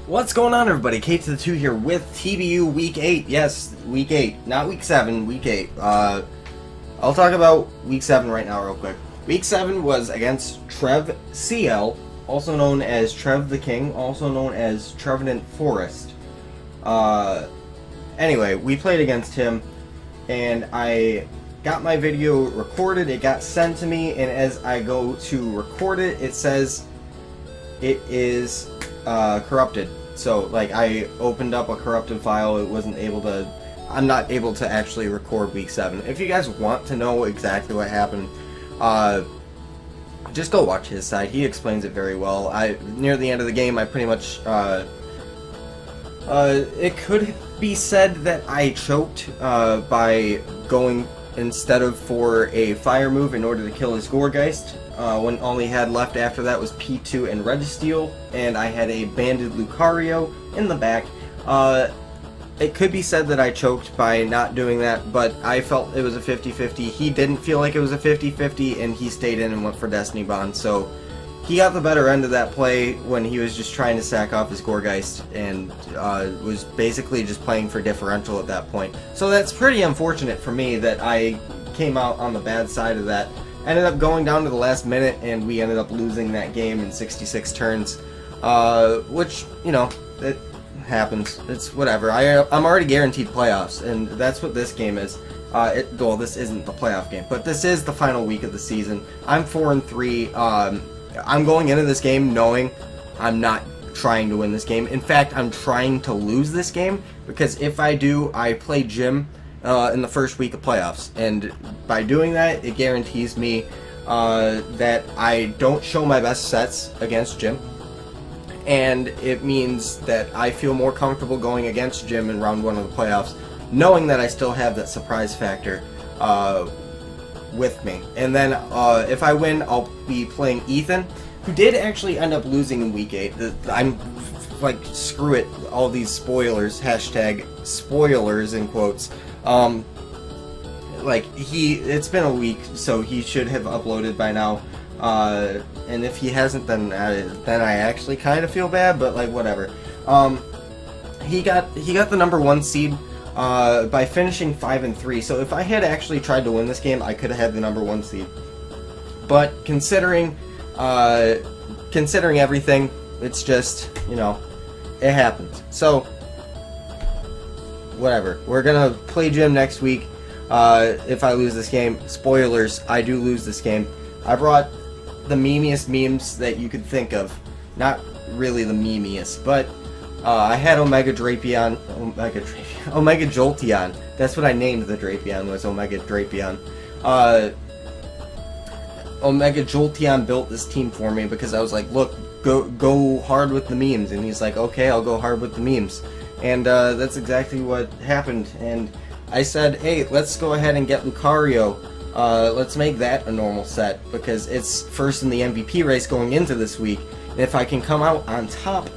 What's going on, everybody? K to the 2 here with TBU Week 8. Yes, Week 8. Not Week 7, Week 8. I'll talk about Week 7 right now real quick. Week 7 was against Trev CL, also known as Trev the King, also known as Trevenant Forest. Anyway, we played against him, and I got my video recorded. It got sent to me, and as I go to record it, it says it is corrupted. So like I opened up a corrupted file. I'm not able to actually record week 7. If you guys want to know exactly what happened, just go watch his side. He explains it very well. Near the end of the game, I pretty much it could be said that I choked by going instead of for a fire move in order to kill his Goregeist, when all he had left after that was P2 and Registeel, and I had a banded Lucario in the back. It could be said that I choked by not doing that, but I felt it was a 50-50. He didn't feel like it was a 50-50, and he stayed in and went for Destiny Bond, so he got the better end of that play when he was just trying to sack off his Goregeist and was basically just playing for differential at that point. So that's pretty unfortunate for me that I came out on the bad side of that. Ended up going down to the last minute, and we ended up losing that game in 66 turns, which, you know, it happens. It's whatever. I'm already guaranteed playoffs, and that's what this game is. Well, this isn't the playoff game, but this is the final week of the season. I'm 4-3. I'm going into this game knowing I'm not trying to win this game. In fact, I'm trying to lose this game, because if I do, I play Jim in the first week of playoffs, and by doing that, it guarantees me that I don't show my best sets against Jim, and it means that I feel more comfortable going against Jim in round 1 of the playoffs, knowing that I still have that surprise factor with me. And then if I win, I'll be playing Ethan, who did actually end up losing in week 8. I'm like, screw it, all these spoilers, hashtag spoilers in quotes. Like, it's been a week, so he should have uploaded by now. And if he hasn't, then I actually kind of feel bad, but like, whatever. He got the number 1 seed by finishing 5-3. So if I had actually tried to win this game, I could have had the number 1 seed. But considering everything, it's just, you know, it happens. So whatever. We're gonna play Jim next week. If I lose this game, spoilers, I do lose this game. I brought the memeiest memes that you could think of. Not really the memeiest, but I had Omega Jolteon. That's what I named the Drapion, was Omega Drapion. Omega Jolteon built this team for me because I was like, look, go hard with the memes, and he's like, okay, I'll go hard with the memes. And that's exactly what happened, and I said, hey, let's go ahead and get Lucario. Let's make that a normal set, because it's first in the MVP race going into this week, and if I can come out on top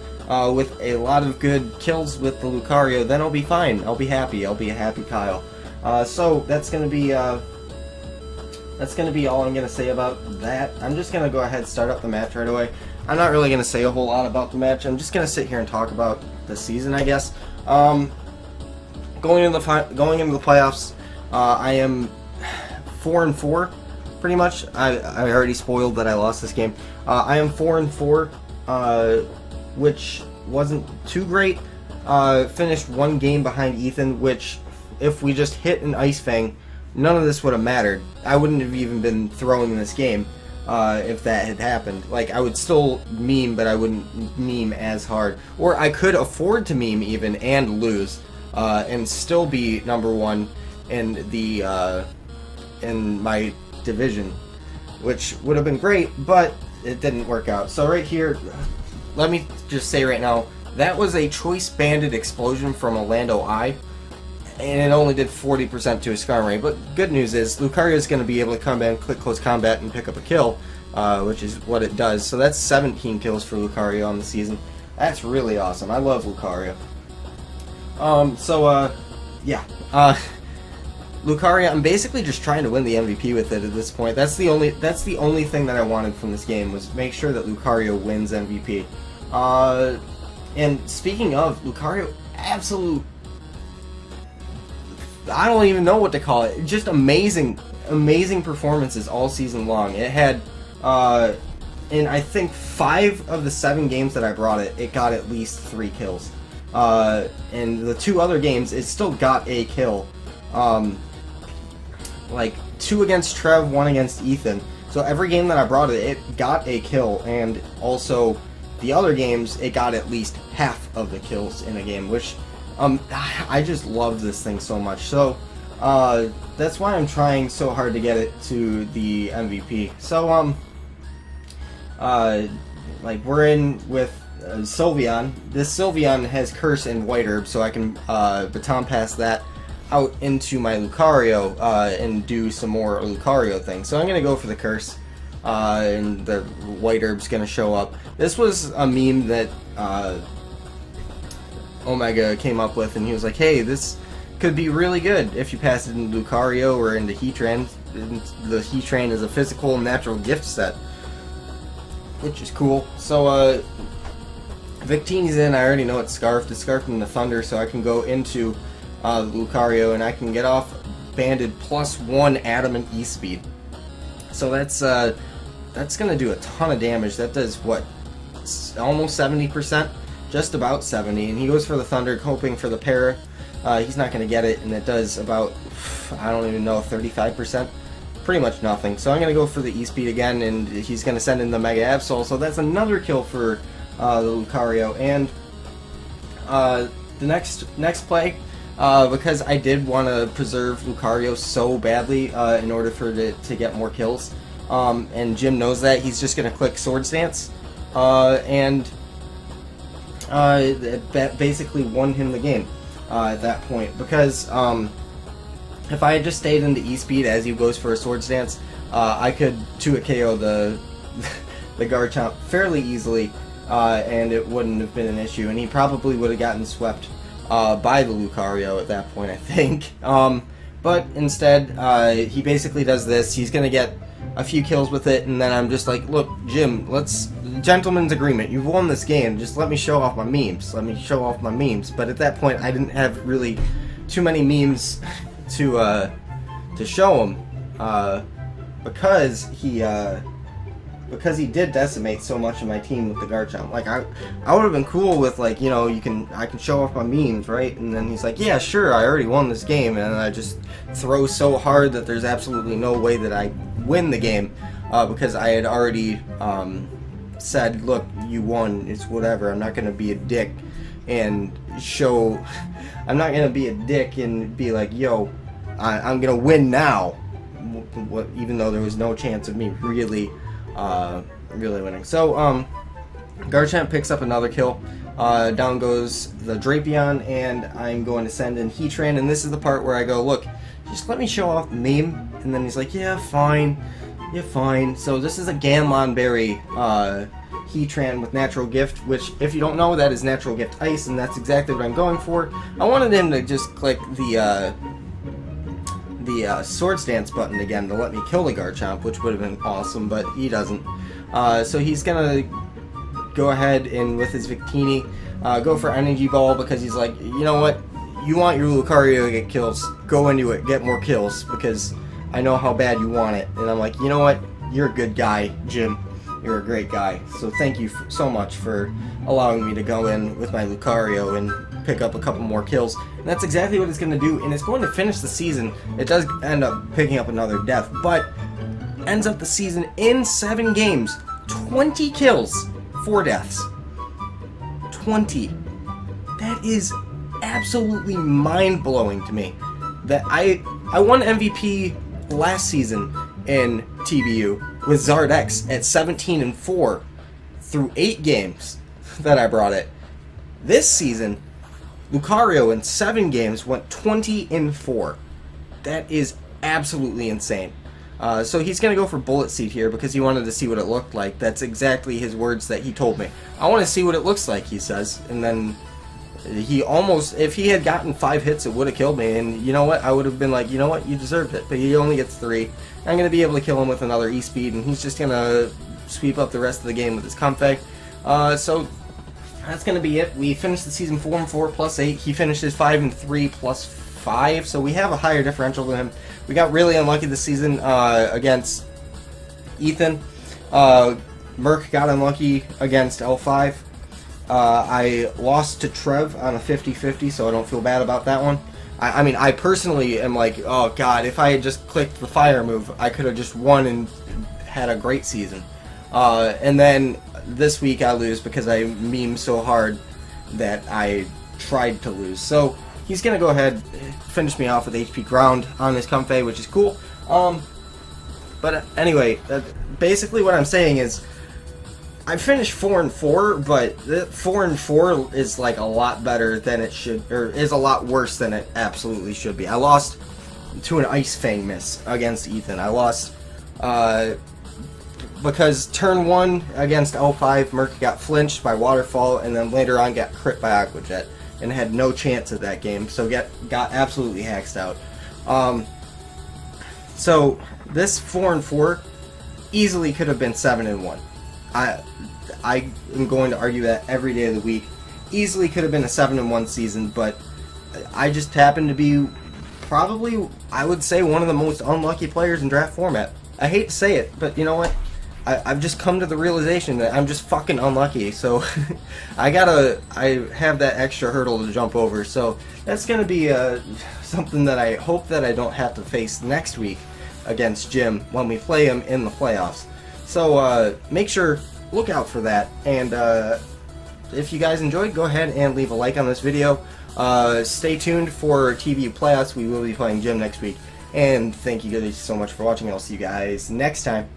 with a lot of good kills with the Lucario, then I'll be fine. I'll be happy. I'll be a happy Kyle. So that's gonna be all I'm gonna say about that. I'm just gonna go ahead and start up the match right away. I'm not really gonna say a whole lot about the match. I'm just gonna sit here and talk about the season, I guess. Going into the playoffs, I am 4-4, pretty much. I already spoiled that I lost this game. I am 4-4, which wasn't too great. Finished 1 game behind Ethan, which, if we just hit an Ice Fang, none of this would have mattered. I wouldn't have even been throwing this game if that had happened. Like, I would still meme, but I wouldn't meme as hard. Or I could afford to meme even and lose, and still be number 1 in the in my division, which would have been great, but it didn't work out. So right here, let me just say right now, that was a choice banded explosion from Orlando I, and it only did 40% to his Skarmory. But good news is, Lucario is going to be able to come in, click close combat, and pick up a kill, which is what it does. So that's 17 kills for Lucario on the season. That's really awesome. I love Lucario. Yeah. Lucario, I'm basically just trying to win the MVP with it at this point. That's the only thing that I wanted from this game, was make sure that Lucario wins MVP. And speaking of, Lucario, absolute, I don't even know what to call it, just amazing performances all season long. It had, in I think 5 of the 7 games that I brought it, it got at least 3 kills. In the 2 other games, it still got a kill. Like 2 against Trev, 1 against Ethan. So every game that I brought it, it got a kill, and also the other games, it got at least half of the kills in a game, which I just love this thing so much. So that's why I'm trying so hard to get it to the MVP. So like we're in with Sylveon. This Sylveon has Curse and White Herb, so I can baton pass that out into my Lucario and do some more Lucario things. So I'm gonna go for the Curse, and the White Herb's gonna show up. This was a meme that Omega came up with, and he was like, hey, this could be really good if you pass it into Lucario or into Heatran. The Heatran is a physical natural gift set, which is cool. So Victini's in. I already know it's Scarfed. It's Scarfed in the Thunder, so I can go into Lucario and I can get off Banded +1 Adamant E-Speed. So that's gonna do a ton of damage. That does what, almost 70%, just about 70. And he goes for the Thunder, hoping for the Para. He's not gonna get it, and it does about, I don't even know, 35%. Pretty much nothing. So I'm gonna go for the E-Speed again, and he's gonna send in the Mega Absol. So that's another kill for the Lucario. And the next play, because I did want to preserve Lucario so badly in order for it to get more kills, and Jim knows that, he's just going to click Swords Dance, and that basically won him the game at that point, because if I had just stayed in the E-Speed as he goes for a Swords Dance, I could 2-hit KO the Garchomp fairly easily, and it wouldn't have been an issue, and he probably would have gotten swept by the Lucario at that point, I think. But instead, he basically does this. He's going to get a few kills with it, and then I'm just like, look, Jim, let's, gentleman's agreement, you've won this game, just let me show off my memes. Let me show off my memes. But at that point, I didn't have really too many memes to show him, because he did decimate so much of my team with the Garchomp. Like, I would have been cool with, like, you know, I can show off my memes, right? And then he's like, yeah, sure, I already won this game, and I just throw so hard that there's absolutely no way that I win the game, because I had already said, look, you won, it's whatever, I'm not going to be a dick and show, I'm not going to be a dick and be like, yo, I'm going to win now, even though there was no chance of me really winning. So, Garchomp picks up another kill. Down goes the Drapion, and I'm going to send in Heatran, and this is the part where I go, look, just let me show off the meme. And then he's like, yeah, fine. Yeah, fine. So this is a Ganlonberry Heatran with Natural Gift, which, if you don't know, that is Natural Gift Ice, and that's exactly what I'm going for. I wanted him to just click the Swords Dance button again to let me kill the Garchomp, which would have been awesome, but he doesn't. So he's gonna go ahead and, with his Victini, go for Energy Ball, because he's like, you know what, you want your Lucario to get kills, go into it, get more kills, because I know how bad you want it. And I'm like, you know what, you're a good guy, Jim. You're a great guy. So thank you so much for allowing me to go in with my Lucario and pick up a couple more kills. And that's exactly what it's going to do, and it's going to finish the season. It does end up picking up another death, but ends up the season in 7 games, 20 kills, 4 deaths. 20. That is absolutely mind-blowing to me. That I won MVP last season in TBU with Zardex at 17-4 through 8 games that I brought it. This season, Lucario in 7 games went 20-4. That is absolutely insane. So he's going to go for Bullet Seed here because he wanted to see what it looked like. That's exactly his words that he told me. I want to see what it looks like, he says. And then he almost, if he had gotten 5 hits, it would have killed me. And you know what? I would have been like, you know what? You deserved it. But he only gets 3. I'm going to be able to kill him with another E-Speed, and he's just going to sweep up the rest of the game with his Comfey. So that's going to be it. We finished the season 4-4 plus 8. He finishes 5-3 plus 5, so we have a higher differential than him. We got really unlucky this season against Ethan. Merc got unlucky against L5. I lost to Trev on a 50-50, so I don't feel bad about that one. I mean, I personally am like, oh god, if I had just clicked the fire move, I could have just won and had a great season. And then this week I lose because I meme so hard that I tried to lose. So he's going to go ahead finish me off with HP ground on his Comfey, which is cool. But anyway, basically what I'm saying is I finished 4-4, but 4-4 is like a lot better than it should, or is a lot worse than it absolutely should be. I lost to an Ice Fang miss against Ethan. I lost because turn 1 against L5, Merc got flinched by Waterfall, and then later on got crit by Aqua Jet, and had no chance at that game, so got absolutely haxed out. So this 4-4 easily could have been 7-1. I am going to argue that every day of the week. Easily could have been a 7-1 season, but I just happened to be probably, I would say, one of the most unlucky players in draft format. I hate to say it, but you know what? I've just come to the realization that I'm just fucking unlucky, so I have that extra hurdle to jump over, so that's going to be something that I hope that I don't have to face next week against Jim when we play him in the playoffs. So make sure, look out for that, and if you guys enjoyed, go ahead and leave a like on this video. Stay tuned for TBU playoffs. We will be playing Jim next week, and thank you guys so much for watching, and I'll see you guys next time.